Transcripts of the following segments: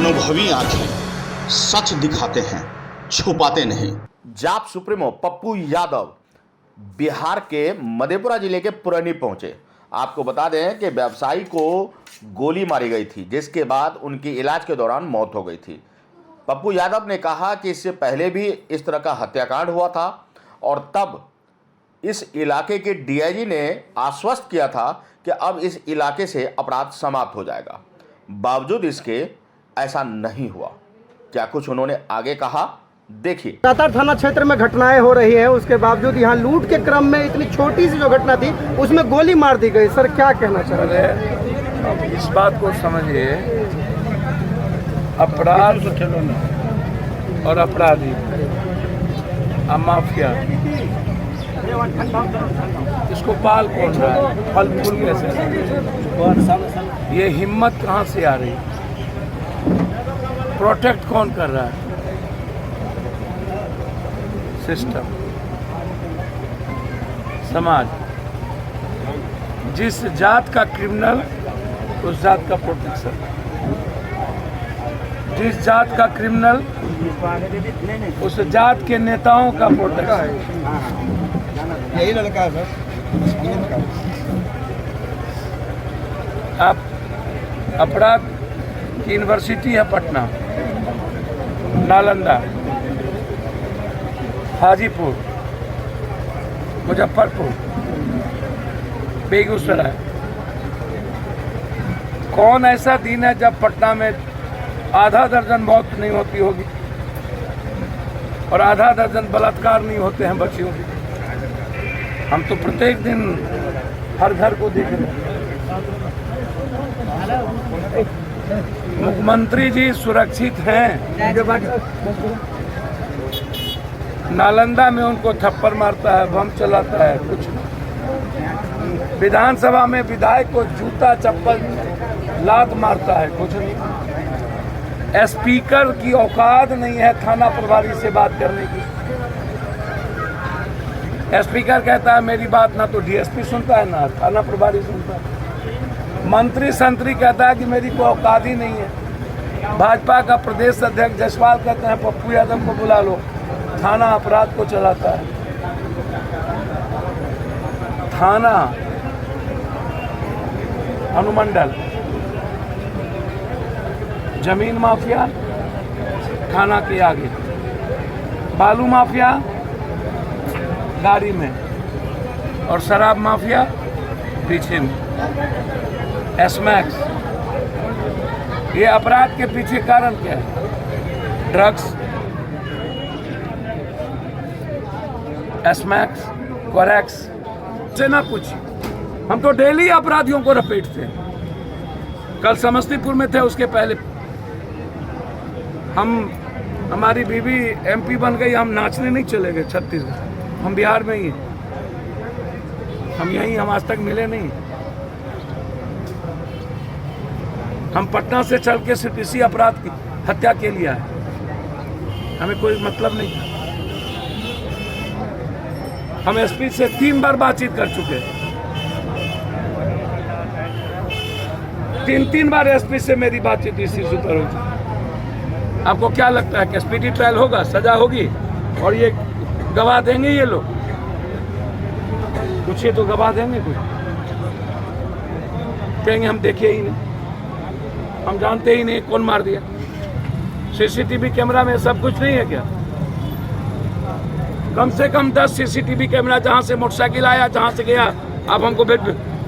अनुभवी आंखें सच दिखाते हैं, छुपाते नहीं। जाप सुप्रीमो पप्पू यादव बिहार के मधेपुरा जिले के पुरैनी पहुंचे। आपको बता दें कि व्यवसायी को गोली मारी गई थी, जिसके बाद उनकी इलाज के दौरान मौत हो गई थी। पप्पू यादव ने कहा कि इससे पहले भी इस तरह का हत्याकांड हुआ था और तब इस इलाके के डीआईजी ने आश्वस्त किया था कि अब इस इलाके से अपराध समाप्त हो जाएगा। बावजूद इसके ऐसा नहीं हुआ। क्या कुछ उन्होंने आगे कहा, देखिए। लगातार थाना क्षेत्र में घटनाएं हो रही है, उसके बावजूद यहाँ लूट के क्रम में इतनी छोटी सी जो घटना थी उसमें गोली मार दी गई। सर क्या कहना चाह रहे हैं? इस बात को समझिए, अपराध और अपराधी माफिया, इसको पाल कौन रहा है? फल फूल कैसे? ये हिम्मत कहाँ से आ रही? प्रोटेक्ट कौन कर रहा है? सिस्टम, समाज। जिस जात का क्रिमिनल उस जात का प्रोटेक्शन, जिस जात का क्रिमिनल उस जात के नेताओं का प्रोटेक्शन। यही लड़का है सर। आप अपराध की यूनिवर्सिटी है पटना, नालंदा, हाजीपुर, मुजफ्फरपुर, बेगूसराय। कौन ऐसा दिन है जब पटना में आधा दर्जन मौत नहीं होती होगी और आधा दर्जन बलात्कार नहीं होते हैं बच्चियों की? हम तो प्रत्येक दिन हर घर को देख रहे हैं। मुख्यमंत्री जी सुरक्षित हैं। नालंदा में उनको थप्पड़ मारता है, बम चलाता है, कुछ नहीं। विधानसभा में विधायक को जूता चप्पल लात मारता है, कुछ नहीं। स्पीकर की औकात नहीं है थाना प्रभारी से बात करने की। स्पीकर कहता है मेरी बात ना तो डीएसपी सुनता है ना थाना प्रभारी सुनता है। मंत्री संतरी कहता है कि मेरी कोई औकात ही नहीं है। भाजपा का प्रदेश अध्यक्ष जायसवाल कहते हैं पप्पू यादव को बुला लो, थाना अपराध को चलाता है। थाना, अनुमंडल, जमीन माफिया थाना के आगे, बालू माफिया गाड़ी में और शराब माफिया पीछे में। एसमैक्स, ये अपराध के पीछे कारण क्या है? ड्रग्स, एसमैक्स, कोरेक्स से ना कुछ। हम तो डेली अपराधियों को लपेटते हैं। कल समस्तीपुर में थे, उसके पहले हमारी बीवी एमपी बन गई, हम नाचने नहीं चले गए छत्तीसगढ़। हम बिहार में ही हैं, हम यहीं, हम आज तक मिले नहीं। हम पटना से चल के सिर्फ इसी अपराध की हत्या के लिए आए, हमें कोई मतलब नहीं। हम एसपी से 3 बार बातचीत कर चुके हैं। 3 बार एसपी से मेरी बातचीत इस इशू पर हुई। आपको क्या लगता है कि स्पीडी ट्रायल होगा, सजा होगी और ये गवाह देंगे? ये लोग कुछ ये तो गवाह देंगे, कुछ कहेंगे हम देखे ही नहीं, हम जानते ही नहीं कौन मार दिया। सीसीटीवी कैमरा में सब कुछ नहीं है क्या? कम से कम 10 सीसीटीवी कैमरा, जहां से मोटरसाइकिल आया, जहां से गया, आप हमको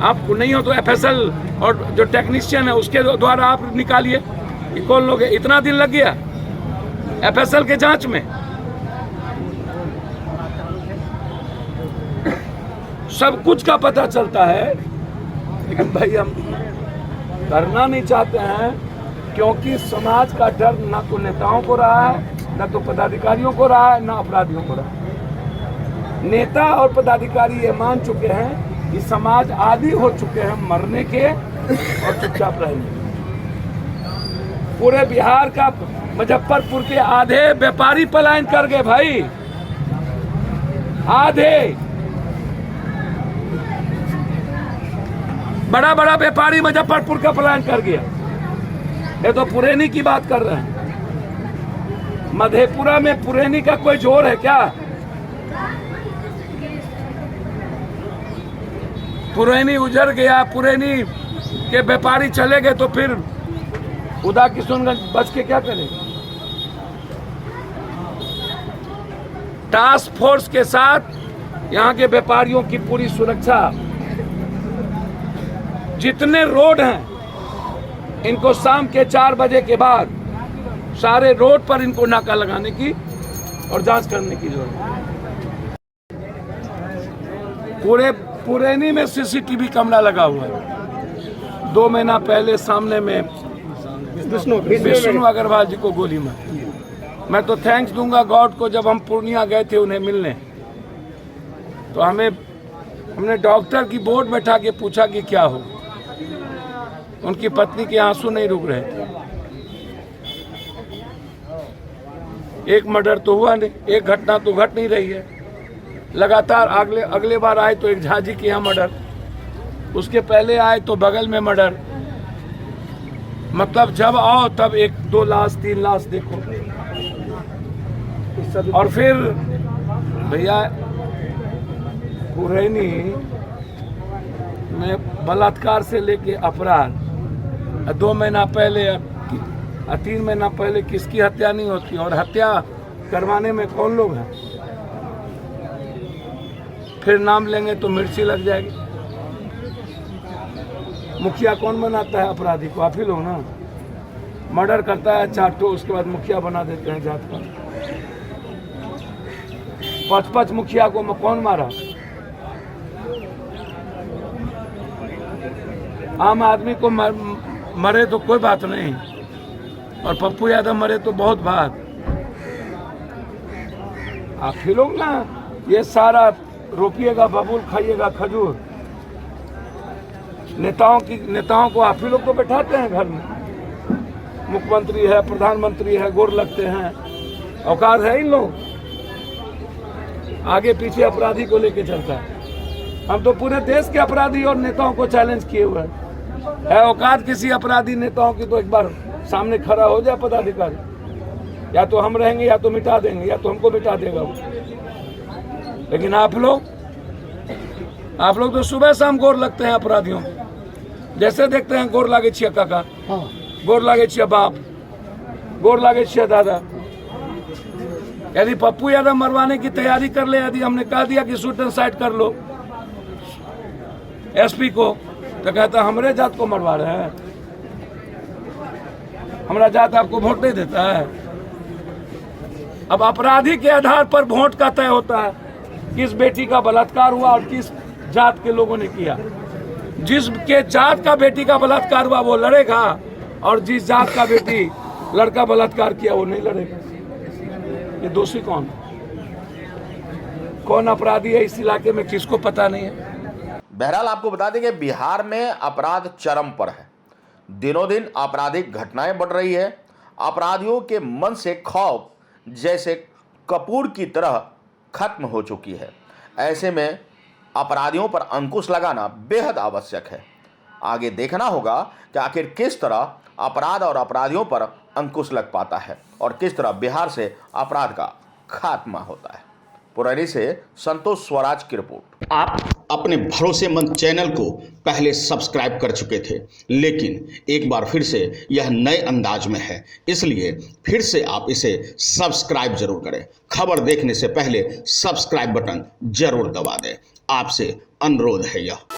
आपको नहीं हो तो एफएसएल और जो टेक्नीशियन है उसके द्वारा आप निकालिए कि कौन लोग है। इतना दिन लग गया एफएसएल के जांच में। सब कुछ का पता चलता है, लेकिन भाई हम करना नहीं चाहते हैं क्योंकि समाज का डर ना तो नेताओं को रहा है, ना तो पदाधिकारियों को रहा है, ना अपराधियों को रहा है। नेता और पदाधिकारी ये मान चुके हैं कि समाज आदी हो चुके हैं मरने के और चुपचाप रहने। पूरे बिहार का, मुजफ्फरपुर के आधे व्यापारी पलायन कर गए भाई, आधे। बड़ा बड़ा व्यापारी मुजफ्फरपुर का पलायन कर गया। ये तो पुरैनी की बात कर रहे हैं। मधेपुरा में पुरैनी का कोई जोर है क्या? पुरैनी उजड़ गया, पुरैनी के व्यापारी चले गए, तो फिर उदा किशनगंज बच के क्या करेगा? टास्क फोर्स के साथ यहाँ के व्यापारियों की पूरी सुरक्षा, जितने रोड हैं इनको शाम के 4 बजे के बाद सारे रोड पर इनको नाका लगाने की और जांच करने की जरूरत है। पूरे पुरैनी में सीसीटीवी कैमरा लगा हुआ है। 2 महीना पहले सामने में विष्णु अग्रवाल जी को गोली मारी। मैं तो थैंक्स दूंगा गॉड को, जब हम पूर्णिया गए थे उन्हें मिलने, तो हमने डॉक्टर की बोर्ड बैठा के पूछा कि क्या हो। उनकी पत्नी के आंसू नहीं रुक रहे थे। एक मर्डर तो हुआ नहीं, एक घटना तो घट नहीं रही है। लगातार अगले बार आए तो एक झाजी के यहाँ मर्डर, उसके पहले आए तो बगल में मर्डर। मतलब जब आओ तब 1-2 लाश 3 लाश देखो। और फिर भैया पुरैनी में बलात्कार से लेके अपराध, 2 महीना पहले 3 महीना पहले किसकी हत्या नहीं होती, और हत्या करवाने में कौन लोग हैं? फिर नाम लेंगे तो मिर्ची लग जाएगी। मुखिया कौन बनाता है अपराधी को? आप ही लोग ना। मर्डर करता है 4 ठो, उसके बाद मुखिया बना देते हैं जात का। 5 मुखिया को कौन मारा? आम आदमी को मरे तो कोई बात नहीं, और पप्पू यादव मरे तो बहुत बात। आप ही लोग ना ये सारा रोपिएगा बबूल, खाइएगा खजूर। नेताओं को आप ही लोग तो बैठाते हैं घर में। मुख्यमंत्री है, प्रधानमंत्री है, गोर लगते हैं। औकात है इन लोग, आगे पीछे अपराधी को लेके चलता है। हम तो पूरे देश के अपराधी और नेताओं को चैलेंज किए हुए हैं। है औकात किसी अपराधी नेताओं की तो एक बार सामने खड़ा हो जाए पदाधिकारी, या तो हम रहेंगे या तो मिटा देंगे, या तो हमको मिटा देगा वो। लेकिन आप लोग तो सुबह शाम गोर लगते हैं अपराधियों। जैसे देखते हैं गोर लागे छिया काका, गोर लागे छिया बाप, गोर लागे छिया दादा। यदि पप्पू यादव मरवाने की तैयारी कर ले, यदि हमने कह दिया कि शूट एंड साइड कर लो एसपी को, तो कहता हमरे जात को मरवा रहे हैं। हमारा जात आपको वोट नहीं देता है। अब अपराधी के आधार पर वोट का तय होता है, किस बेटी का बलात्कार हुआ और किस जात के लोगों ने किया। जिसके जात का बेटी का बलात्कार हुआ वो लड़ेगा, और जिस जात का बेटी लड़का बलात्कार किया वो नहीं लड़ेगा। ये दोषी कौन अपराधी है इस इलाके में, किसको पता नहीं है। बहरहाल आपको बता दें कि बिहार में अपराध चरम पर है। दिनों दिन आपराधिक घटनाएं बढ़ रही है। अपराधियों के मन से खौफ जैसे कपूर की तरह खत्म हो चुकी है। ऐसे में अपराधियों पर अंकुश लगाना बेहद आवश्यक है। आगे देखना होगा कि आखिर किस तरह अपराध और अपराधियों पर अंकुश लग पाता है और किस तरह बिहार से अपराध का खात्मा होता है। पुरैनी से संतोष स्वराज की रिपोर्ट। आप अपने भरोसेमंद चैनल को पहले सब्सक्राइब कर चुके थे, लेकिन एक बार फिर से यह नए अंदाज में है, इसलिए फिर से आप इसे सब्सक्राइब जरूर करें। खबर देखने से पहले सब्सक्राइब बटन जरूर दबा दें। आपसे अनुरोध है यह।